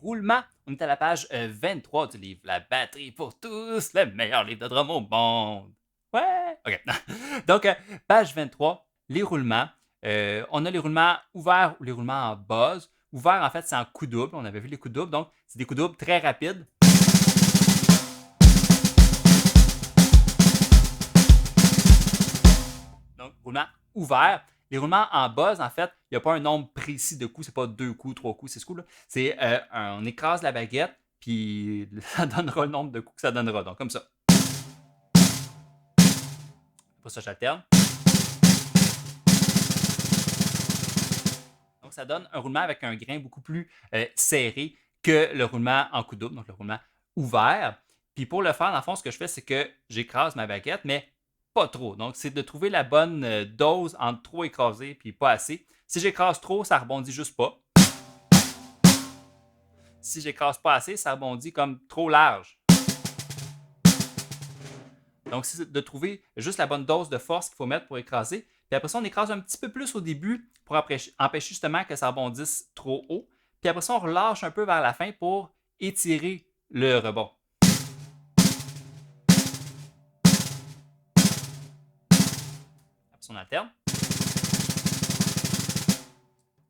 roulements. On est à la page 23 du livre La batterie pour tous, le meilleur livre de drum au monde. Ouais! OK. Donc, page 23, les roulements. On a les roulements ouverts ou les roulements en buzz. Ouvert, en fait, c'est en coup double. On avait vu les coups doubles. Donc, c'est des coups doubles très rapides. Donc, roulement ouvert. Les roulements en buzz, en fait, il n'y a pas un nombre précis de coups. C'est pas 2 coups, 3 coups, 6 coups. Là. C'est on écrase la baguette, puis ça donnera le nombre de coups que ça donnera. Donc, comme ça. Pour ça, j'alterne. Donc, ça donne un roulement avec un grain beaucoup plus serré que le roulement en coup double, donc le roulement ouvert. Puis pour le faire, dans le fond, ce que je fais, c'est que j'écrase ma baguette, mais pas trop. Donc, c'est de trouver la bonne dose entre trop écrasé puis pas assez. Si j'écrase trop, ça rebondit juste pas. Si j'écrase pas assez, ça rebondit comme trop large. Donc, c'est de trouver juste la bonne dose de force qu'il faut mettre pour écraser. Puis après ça, on écrase un petit peu plus au début pour empêcher justement que ça rebondisse trop haut. Puis après ça, on relâche un peu vers la fin pour étirer le rebond. Après ça, on alterne.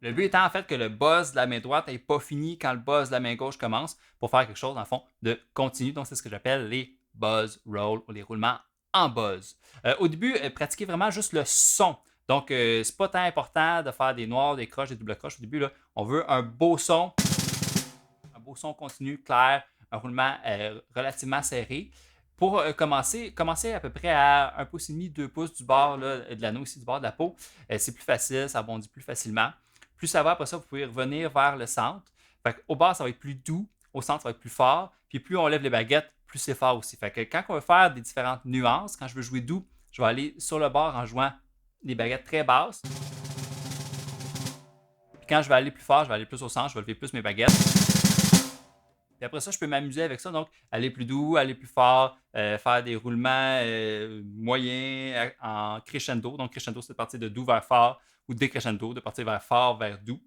Le but étant en fait que le buzz de la main droite n'est pas fini quand le buzz de la main gauche commence pour faire quelque chose, dans le fond, de continu. Donc, c'est ce que j'appelle les buzz rolls ou les roulements en buzz. Au début, pratiquez vraiment juste le son. Donc, c'est pas tant important de faire des noirs, des croches, des doubles croches au début. Là. On veut un beau son continu, clair, un roulement relativement serré. Pour commencer à peu près à 1,5 pouce, 2 pouces du bord là, de l'anneau ici, du bord de la peau. C'est plus facile, ça rebondit plus facilement. Plus ça va, après ça, vous pouvez revenir vers le centre. Fait au bord, ça va être plus doux. Au centre, ça va être plus fort. Puis plus on lève les baguettes, plus c'est fort aussi. Fait que quand on va faire des différentes nuances, quand je veux jouer doux, je vais aller sur le bord en jouant des baguettes très basses. Puis quand je vais aller plus fort, je vais aller plus au centre, je vais lever plus mes baguettes. Puis après ça, je peux m'amuser avec ça. Donc, aller plus doux, aller plus fort, faire des roulements moyens en crescendo. Donc, crescendo, c'est de partir de doux vers fort ou décrescendo, de partir vers fort vers doux.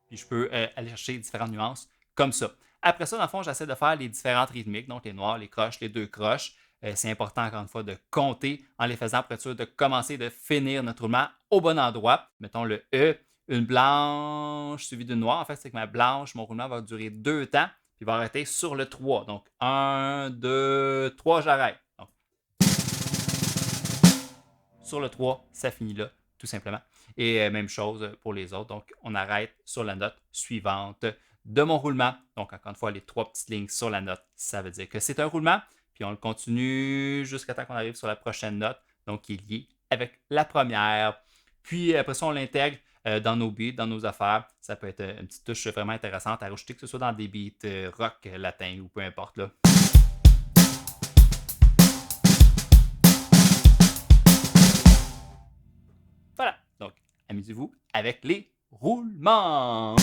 Puis je peux aller chercher différentes nuances comme ça. Après ça, dans le fond, j'essaie de faire les différentes rythmiques, donc les noirs, les croches, les deux croches. C'est important, encore une fois, de compter en les faisant pour être sûr de commencer, de finir notre roulement au bon endroit. Mettons le E, une blanche suivie d'une noire. En fait, c'est que ma blanche, mon roulement va durer 2 temps, puis il va arrêter sur le 3. Donc, 1, 2, 3, j'arrête. Donc, sur le 3, ça finit là, tout simplement. Et même chose pour les autres. Donc, on arrête sur la note suivante de mon roulement. Donc, encore une fois, les 3 petites lignes sur la note, ça veut dire que c'est un roulement. Puis on le continue jusqu'à temps qu'on arrive sur la prochaine note, donc qui est liée avec la première. Puis après ça, on l'intègre dans nos beats, dans nos affaires. Ça peut être une petite touche vraiment intéressante à rajouter, que ce soit dans des beats rock, latin ou peu importe là. Voilà. Donc, amusez-vous avec les roulements.